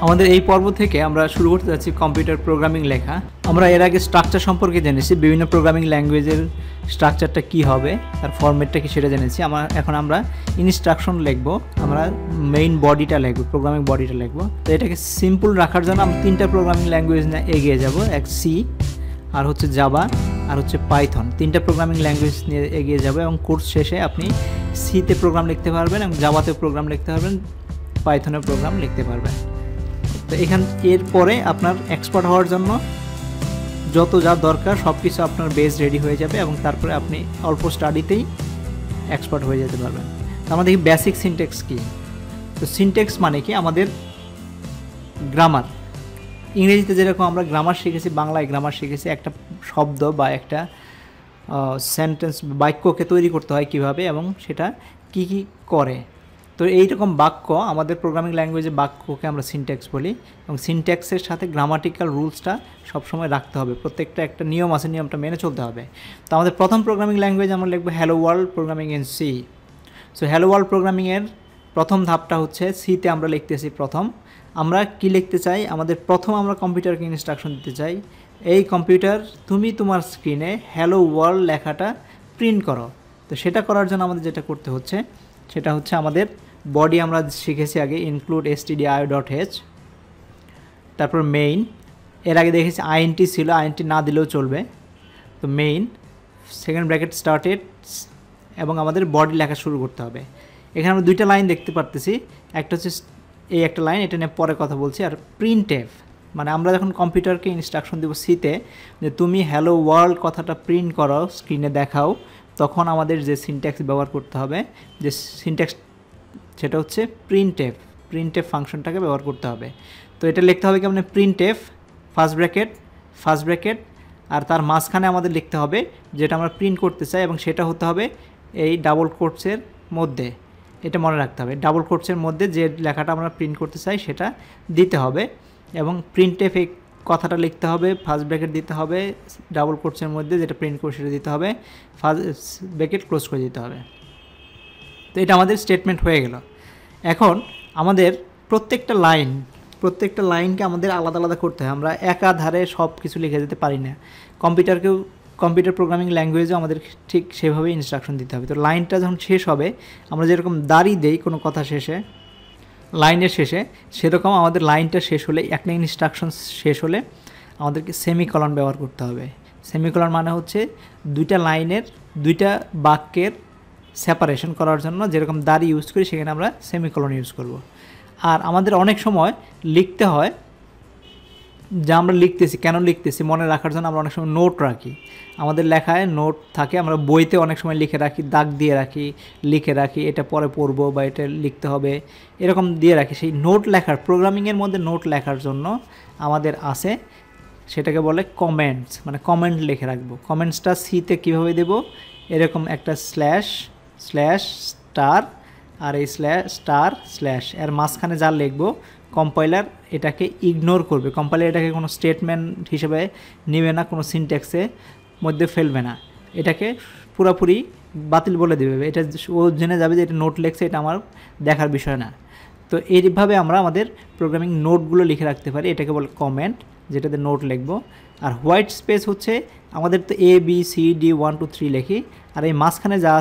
আমাদের এই পর্ব থেকে আমরা শুরু করতে যাচ্ছি কম্পিউটার প্রোগ্রামিং লেখা। আমরা এর আগে স্ট্রাকচার সম্পর্কে জেনেছি, বিভিন্ন প্রোগ্রামিং ল্যাঙ্গুয়েজের স্ট্রাকচারটা কি হবে, তার ফরম্যাটটা কি সেটা জেনেছি। এখন আমরা ইনস্ট্রাকশন লিখবো, আমরা মেইন বডিটা লিখবো, প্রোগ্রামিং বডিটা লিখবো। তো এটাকে সিম্পল রাখার জন্য আমরা তিনটা প্রোগ্রামিং ল্যাঙ্গুয়েজ নিয়ে এগিয়ে যাব, এক সি, আর হচ্ছে জাভা, আর হচ্ছে পাইথন। তিনটা প্রোগ্রামিং ল্যাঙ্গুয়েজ নিয়ে এগিয়ে যাব এবং কোর্স শেষে আপনি সিতে প্রোগ্রাম লিখতে পারবেন এবং জাভাতে প্রোগ্রাম লিখতে পারবেন, পাইথনের প্রোগ্রাম লিখতে পারবেন। তো এরপরে আপনার এক্সপার্ট হওয়ার জন্য যত যা দরকার সব কিছু আপনার বেস রেডি হয়ে যাবে এবং তারপরে আপনি অল্প স্টাডিতেই এক্সপার্ট হয়ে যেতে পারবেন। তো আমাদের বেসিক সিনট্যাক্স কী? তো সিনট্যাক্স মানে কি? আমাদের গ্রামার। ইংরেজিতে যেরকম আমরা গ্রামার শিখেছি, বাংলায় গ্রামার শিখেছি, একটা শব্দ বা একটা সেন্টেন্স বাক্যকে তৈরি করতে হয় কিভাবে এবং সেটা কি কি করে। তো এইরকম বাক্য আমাদের প্রোগ্রামিং ল্যাঙ্গুয়েজে বাক্যকে আমরা সিনট্যাক্স বলি এবং সিনট্যাক্সের সাথে গ্রামাটিক্যাল রুলসটা সবসময় রাখতে হবে, প্রত্যেকটা একটা নিয়ম আছে, নিয়মটা মেনে চলতে হবে। তো আমাদের প্রথম প্রোগ্রামিং ল্যাঙ্গুয়েজ আমরা লিখবো hello world programming in C. So hello world প্রোগ্রামিংয়ের প্রথম ধাপটা হচ্ছে সিতে আমরা লিখতেছি। প্রথম আমরা কি লিখতে চাই? প্রথম আমরা কম্পিউটারকে ইনস্ট্রাকশন দিতে চাই, এই কম্পিউটার তুমি তোমার স্ক্রিনে হ্যালো ওয়ার্ল্ড লেখাটা প্রিন্ট করো। তো সেটা করার জন্য আমাদের যেটা করতে হচ্ছে সেটা হচ্ছে আমাদের বডি আমরা শিখেছি আগে, ইনক্লুড stdio.h, তারপর মেইন। এর আগে দেখেছি আইএনটি ছিল, আইএনটি না দিলেও চলবে। তো মেইন, সেকেন্ড ব্র্যাকেট স্টার্টেড, এবং আমাদের বডি লেখা শুরু করতে হবে। এখানে আমরা দুইটা লাইন দেখতে পারতেছি, একটা হচ্ছে এই একটা লাইন, এটা নিয়ে পরে কথা বলছি। আর প্রিন্টএফ মানে আমরা যখন কম্পিউটারকে ইনস্ট্রাকশন দেবো সিতে যে তুমি হ্যালো ওয়ার্ল্ড কথাটা প্রিন্ট করো, স্ক্রিনে দেখাও, তখন আমাদের যে সিনট্যাক্স ব্যবহার করতে হবে, যে সিনট্যাক্স সেটা হচ্ছে প্রিন্টএফ। প্রিন্টএফ ফাংশনটাকে ব্যবহার করতে হবে। তো এটা লিখতে হবে কেমন? প্রিন্টএফ ফার্স্ট ব্র্যাকেট, আর তার মাঝখানে আমাদের লিখতে হবে যেটা আমরা প্রিন্ট করতে চাই এবং সেটা হতে হবে এই ডাবল কোটসের মধ্যে। এটা মনে রাখতে হবে, ডাবল কোটসের মধ্যে যে লেখাটা আমরা প্রিন্ট করতে চাই সেটা দিতে হবে এবং প্রিন্টএফ এই কথাটা লিখতে হবে, ফার্স্ট ব্র্যাকেট দিতে হবে, ডাবল কোটসের মধ্যে যেটা প্রিন্ট করে সেটা দিতে হবে, ফার্স্ট ব্র্যাকেট ক্লোজ করে দিতে হবে। তো এটা আমাদের স্টেটমেন্ট হয়ে গেল। এখন আমাদের প্রত্যেকটা লাইনকে আমাদের আলাদা আলাদা করতে হয়। আমরা একাধারে সব কিছু লিখে যেতে পারি না। কম্পিউটার প্রোগ্রামিং ল্যাঙ্গুয়েজও আমাদের ঠিক সেভাবেই ইনস্ট্রাকশন দিতে হবে। তো লাইনটা যখন শেষ হবে, আমরা যেরকম দাড়ি দেই কোনো কথা শেষে, লাইনের শেষে, সেরকম আমাদের লাইনটা শেষ হলে, একটা ইনস্ট্রাকশন শেষ হলে আমাদেরকে সেমিকলন ব্যবহার করতে হবে। সেমিকলন মানে হচ্ছে দুইটা লাইনের, দুইটা বাক্যের সেপারেশন করার জন্য যেরকম দাড়ি ইউজ করি সেখানে আমরা সেমিকলন ইউজ করব। আর আমাদের অনেক সময় লিখতে হয়, যা আমরা কেন লিখতেছি মনে রাখার জন্য আমরা অনেক সময় নোট রাখি। আমাদের লেখায় নোট থাকে, আমরা বইতে অনেক সময় লিখে রাখি, দাগ দিয়ে রাখি, লিখে রাখি, এটা পরে পড়বো বা এটা লিখতে হবে, এরকম দিয়ে রাখি। সেই নোট লেখার, প্রোগ্রামিংয়ের মধ্যে নোট লেখার জন্য আমাদের আছে, সেটাকে বলে কমেন্টস, মানে কমেন্ট লিখে রাখবো। কমেন্টসটা সিতে কীভাবে দেব? এরকম একটা স্ল্যাশ স্টার, আর এই স্ল্যাশ এর মাঝখানে যা লিখবো কম্পাইলার এটাকে ইগনোর করবে। কম্পাইলার এটাকে কোনো স্টেটমেন্ট হিসেবে নেবে না, কোনো সিনট্যাক্সে মধ্যে ফেলবে না, এটাকে পুরোপুরি বাতিল বলে দেবে। এটা ও জেনে যাবে যে এটা নোট লেখছে, এটা আমার দেখার বিষয় না। তো এইভাবে আমরা আমাদের প্রোগ্রামিং নোটগুলো লিখে রাখতে পারি, এটাকে বলে কমেন্ট, যেটাতে নোট লিখবো। আর হোয়াইট স্পেস হচ্ছে আমাদের তো ABCD 1 2 3 লিখি, আর এই মাঝখানে যা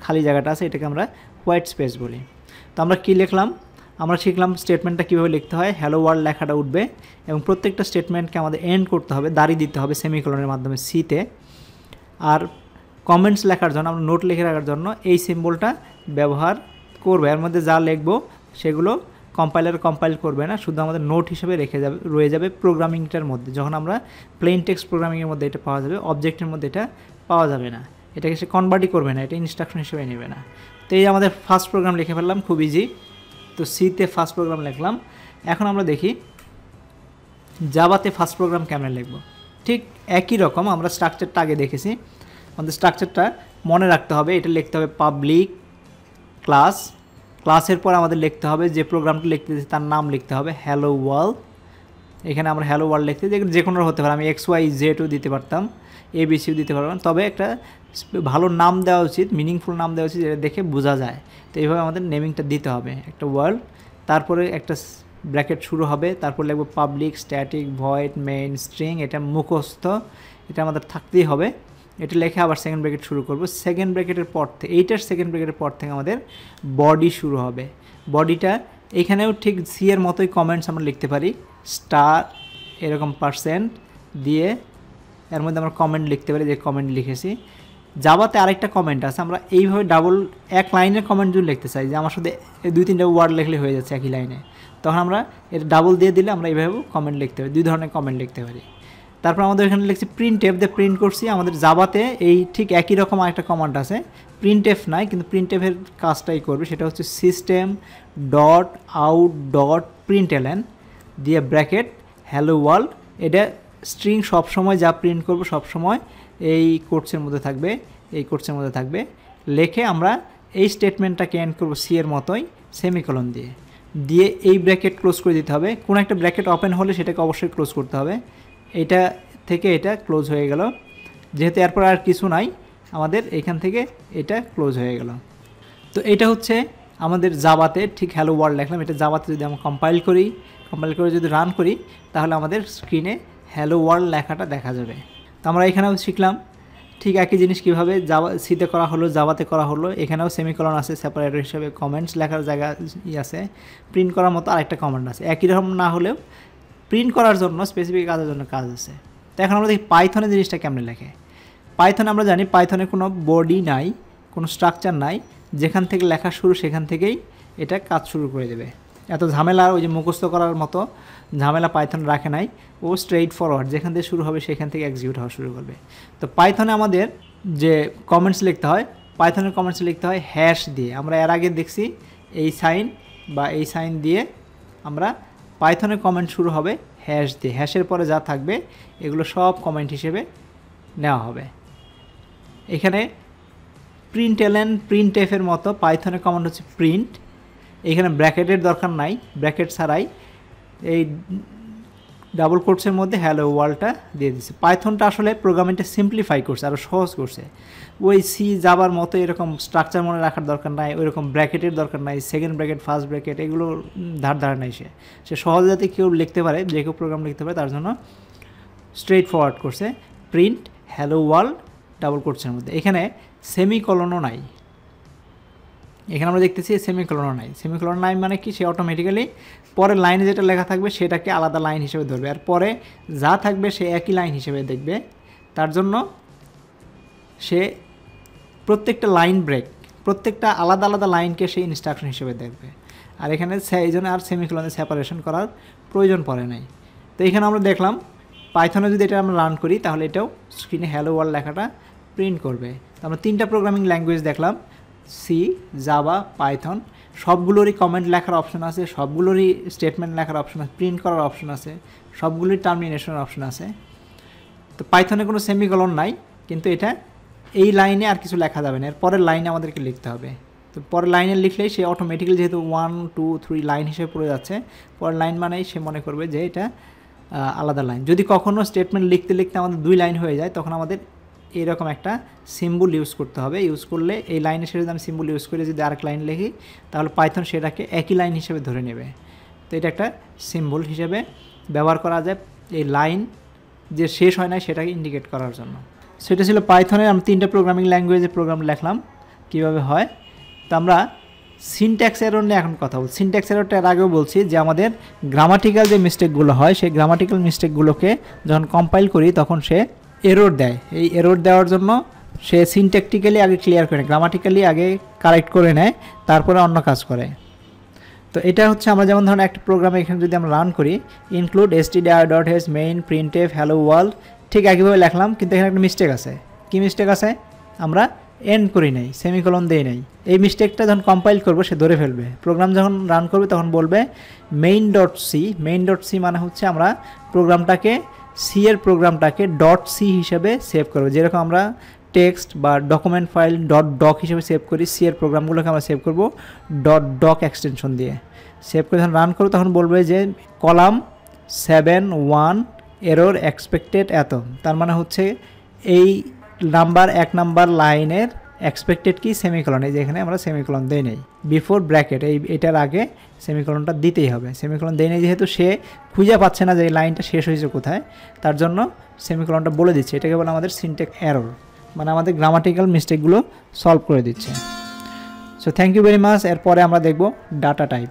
খালি জায়গাটা আছে এটাকে আমরা হোয়াইট স্পেস বলি। তো আমরা কী লিখলাম? আমরা শিখলাম স্টেটমেন্টটা কীভাবে লিখতে হয়। হ্যালো ওয়ার্ল্ড লেখাটা উঠবে এবং প্রত্যেকটা স্টেটমেন্টকে আমাদের এন্ড করতে হবে, দাড়ি দিতে হবে সেমিকলনের মাধ্যমে সিতে। আর কমেন্টস লেখার জন্য, আমরা নোট লিখে রাখার জন্য এই সিম্বলটা ব্যবহার করবে। এর মধ্যে যা লিখবো সেগুলো কম্পাইল করবে না, শুধু আমাদের নোট হিসেবে রয়ে যাবে প্রোগ্রামিংটার মধ্যে। যখন আমরা প্লেন টেক্সট প্রোগ্রামিংয়ের মধ্যে এটা পাওয়া যাবে, অবজেক্টের মধ্যে এটা পাওয়া যাবে না, এটাকে সে কনভার্টই করবে না, এটা ইনস্ট্রাকশন হিসেবে নেবে না। তো এই আমাদের ফার্স্ট প্রোগ্রাম লিখে ফেললাম, খুব ইজি। তো সিতে ফার্স্ট প্রোগ্রাম লিখলাম। এখন আমরা দেখি জাভাতে ফার্স্ট প্রোগ্রাম কেমন লিখব। ঠিক একই রকম আমরা স্ট্রাকচারটা আগে দেখেছি, আমাদের স্ট্রাকচারটা মনে রাখতে হবে। এটা লিখতে হবে পাবলিক ক্লাসের পর আমাদের লিখতে হবে যে প্রোগ্রামটা লিখতেছি তার নাম লিখতে হবে হ্যালো ওয়ার্ল্ড। এখানে আমরা হ্যালো ওয়ার্ল্ড লিখতে, যে কোনো হতে পারে, আমি XYZও দিতে পারতাম, ABCও দিতে পারতাম, তবে একটা ভালো নাম দেওয়া উচিত, মিনিংফুল নাম দেওয়া উচিত, যেটা দেখে বোঝা যায়। তো এইভাবে আমাদের নেমিংটা দিতে হবে, একটা ওয়ার্ল্ড, তারপরে একটা ব্র্যাকেট শুরু হবে, তারপর লিখব public static void main string, এটা মুখস্থ, এটা আমাদের থাকতেই হবে। এটা লিখে আবার সেকেন্ড ব্র্যাকেট শুরু করব। সেকেন্ড ব্র্যাকেটের পর থেকে, এইটার সেকেন্ড ব্র্যাকেটের পর থেকে আমাদের বডি শুরু হবে। বডিটা এখানেও ঠিক সি এর মতোই কমেন্টস আমরা লিখতে পারি, স্টার এরকম পার্সেন্ট দিয়ে এর মধ্যে আমরা কমেন্ট লিখতে পারি, যে কমেন্ট লিখেছি। জাভাতে আরেকটা কমেন্ট আছে, আমরা এইভাবে ডাবল এক লাইনের কমেন্ট যদি লিখতে চাই, যে আমার সাথে 2-3টা ওয়ার্ড লিখলে হয়ে যাচ্ছে একই লাইনে, তখন আমরা এটা ডাবল দিয়ে দিলে আমরা এইভাবে কমেন্ট লিখতে পারি, 2 ধরনের কমেন্ট লিখতে পারি। তারপর আমাদের এখানে লিখছি প্রিন্ট এফ দিয়ে প্রিন্ট করছি। আমাদের জাভাতে এই ঠিক একই রকম আরেকটা কমান্ড আছে, প্রিন্ট এফ নাই কিন্তু প্রিন্ট এফের কাজটাই করবে, সেটা হচ্ছে সিস্টেম ডট আউট ডট প্রিন্টএলএন দিয়ে ব্র্যাকেট হ্যালো ওয়ার্ল্ড। এটা স্ট্রিং সবসময় যা প্রিন্ট করবো সবসময় এই কোটসের মধ্যে থাকবে, এই কোটসের মধ্যে থাকবে। লেখে আমরা এই স্টেটমেন্টটাকে এন্ড করবো সি এর মতোই সেমিকোলন দিয়ে, দিয়ে এই ব্র্যাকেট ক্লোজ করে দিতে হবে। কোনো একটা ব্র্যাকেট ওপেন হলে সেটাকে অবশ্যই ক্লোজ করতে হবে। এটা থেকে এটা ক্লোজ হয়ে গেল, যেহেতু এরপর আর কিছু নাই আমাদের এখান থেকে এটা ক্লোজ হয়ে গেল। তো এটা হচ্ছে আমাদের জাভাতে ঠিক হ্যালো ওয়ার্ল্ড লিখলাম। এটা জাভাতে যদি আমরা কম্পাইল করে যদি রান করি তাহলে আমাদের স্ক্রিনে হ্যালো ওয়ার্ল্ড লেখাটা দেখা যাবে। তো আমরা এখানেও শিখলাম ঠিক একই জিনিস কীভাবে জাভা সিতে করা হলো, জাভাতে করা হলো। এখানেও সেমিকোলন আছে সেপারেটর হিসেবে, কমেন্টস লেখার জায়গা আছে, প্রিন্ট করার মতো আরেকটা কমান্ড আছে। একই রকম না হলেও প্রিন্ট করার জন্য স্পেসিফিক কাজের জন্য কাজ আছে। তো এখন আমরা দেখি পাইথনের জিনিসটা কেমন লেখে। পাইথনে আমরা জানি পাইথনে কোনো বডি নাই, কোনো স্ট্রাকচার নাই, যেখান থেকে লেখা শুরু সেখান থেকেই এটা কাজ শুরু করে দেবে। এত ঝামেলা ওই যে মুখস্থ করার মতো ঝামেলা পাইথন রাখে নাই, ও স্ট্রেইট ফরওয়ার্ড, যেখান থেকে শুরু হবে সেখান থেকে এক্সিকিউট হওয়া শুরু করবে। তো পাইথনে আমাদের যে কমেন্টস লিখতে হয়, পাইথনের কমেন্টস লিখতে হয় হ্যাশ দিয়ে। আমরা এর আগে দেখছি এই সাইন বা এই সাইন দিয়ে আমরা পাইথনের কমেন্ট শুরু হবে হ্যাশ দিয়ে, হ্যাশের পরে যা থাকবে এগুলো সব কমেন্ট হিসেবে নেওয়া হবে। এখানে প্রিন্টএলএন প্রিন্ট এফের মতো পাইথনের কমান্ড হচ্ছে প্রিন্ট, এখানে ব্র্যাকেটের দরকার নাই, ব্র্যাকেট ছাড়াই এই ডাবল কোটসের মধ্যে হ্যালো ওয়ার্ল্ডটা দিয়ে দিচ্ছে। পাইথনটা আসলে প্রোগ্রামিংটা সিম্পলিফাই করছে, আরও সহজ করছে। ওই সি জাভার মতো এরকম স্ট্রাকচার মনে রাখার দরকার নাই, ওই রকম ব্র্যাকেটের দরকার নাই, সেকেন্ড ব্র্যাকেট ফার্স্ট ব্র্যাকেট এগুলো ধার নাই। সে সহজে যাতে কেউ লিখতে পারে, যে কেউ প্রোগ্রাম লিখতে পারে তার জন্য স্ট্রেট ফরওয়ার্ড করছে প্রিন্ট হ্যালো ওয়ার্ল্ড ডাবল কোটসের মধ্যে। এখানে সেমিকলনও নাই, এখানে আমরা দেখতেছি সেমিকলনও নাই। সেমিকলন নাই মানে কি, সে অটোমেটিক্যালি পরের লাইনে যেটা লেখা থাকবে সেটাকে আলাদা লাইন হিসেবে ধরবে, আর পরে যা থাকবে সে একই লাইন হিসেবে দেখবে। তার জন্য সে প্রত্যেকটা লাইন ব্রেক, প্রত্যেকটা আলাদা আলাদা লাইনকে সে ইনস্ট্রাকশন হিসেবে দেখবে। আর এখানে এই জন্য আর সেমিকলনে সেপারেশন করার প্রয়োজন পড়ে নাই। তো এখানে আমরা দেখলাম পাইথনে যদি এটা আমরা রান করি তাহলে এটাও স্ক্রিনে হ্যালো ওয়ার্ল্ড লেখাটা প্রিন্ট করবে। আমরা 3টা প্রোগ্রামিং ল্যাঙ্গুয়েজ দেখলাম, সি, জাভা, পাইথন। সবগুলোরই কমেন্ট লেখার অপশন আছে, সবগুলোরই স্টেটমেন্ট লেখার অপশন আছে, প্রিন্ট করার অপশন আছে, সবগুলোরই টার্মিনেশনের অপশন আছে। তো পাইথনে কোনো সেমিকলন নাই, কিন্তু এটা এই লাইনে আর কিছু লেখা যাবে না, এর পরের লাইনে আমাদেরকে লিখতে হবে। তো পরের লাইনে লিখলেই সে অটোমেটিক্যালি, যেহেতু 1 2 3 লাইন হিসেবে পড়ে যাচ্ছে, পরের লাইন মানেই সে মনে করবে যে এটা আলাদা লাইন। যদি কখনও স্টেটমেন্ট লিখতে লিখতে আমাদের 2 লাইন হয়ে যায় তখন আমাদের এইরকম একটা সিম্বল ইউজ করতে হবে। ইউজ করলে এই লাইনের সাথে আমি সিম্বল ইউজ করে যদি আরেক লাইন লিখি তাহলে পাইথন সেটাকে একই লাইন হিসেবে ধরে নেবে। তো এটা একটা সিম্বল হিসেবে ব্যবহার করা যায় এই লাইন যে শেষ হয় না সেটাকে ইন্ডিকেট করার জন্য। সেটা ছিল পাইথনের আমি 3টা প্রোগ্রামিং ল্যাঙ্গুয়েজে প্রোগ্রাম লিখলাম কীভাবে হয়। তো আমরা সিনট্যাক্স এরর নিয়ে এখন কথা বলছি। সিনট্যাক্স এররটা এর আগেও বলছি যে আমাদের গ্রামাটিক্যাল যে মিস্টেকগুলো হয় সেই গ্রামাটিক্যাল মিস্টেকগুলোকে যখন কম্পাইল করি তখন সে এরর দেয়। এই এরর দেওয়ার জন্য সে সিনট্যাকটিক্যালি আগে ক্লিয়ার করে নেয়, গ্রামাটিক্যালি আগে কারেক্ট করে নেয়, তারপরে অন্য কাজ করে। তো এটা হচ্ছে আমরা যেমন ধরুন একটা প্রোগ্রামে এখানে যদি আমরা রান করি include stdio.h main printf hello world, ঠিক একইভাবে লিখলাম, কিন্তু এখানে একটা মিস্টেক আছে। কি মিস্টেক আছে? আমরা এন্ড করি নাই, সেমিকোলন দেই নাই। এই মিস্টেকটা যখন কম্পাইল করবো সে ধরে ফেলবে। প্রোগ্রাম যখন রান করবে তখন বলবে main.c। main.c মানে হচ্ছে আমরা প্রোগ্রামটাকে সি এর প্রোগ্রামটাকে .c হিসেবে সেভ করবো। যেরকম আমরা টেক্সট বা ডকুমেন্ট ফাইল .doc হিসেবে সেভ করি, সি এর প্রোগ্রামগুলোকে আমরা সেভ করবো .doc এক্সটেনশন দিয়ে। সেভ করে যখন রান করবো তখন বলবে যে কলাম 7 এরর এক্সপেক্টেড এত, তার মানে হচ্ছে এই নাম্বার 1 নাম্বার লাইনের এক্সপেক্টেড কি সেমিকোলন, এই যে এখানে আমরা সেমিকোলন দেই নাই, বিফোর ব্র্যাকেট এটার আগে সেমিকোলনটা দিতেই হবে। সেমিকোলন দেই নাই যেহেতু সে খুঁজে পাচ্ছে না যে এই লাইনটা শেষ হয়েছে কোথায়, তার জন্য সেমিকোলনটা বলে দিচ্ছে। এটাকে বলে আমাদের সিনট্যাক্স এরর, মানে আমাদের গ্রামাটিক্যাল মিস্টেকগুলো সলভ করে দিচ্ছে। So thank you very much. এরপরে আমরা দেখব ডাটা টাইপ।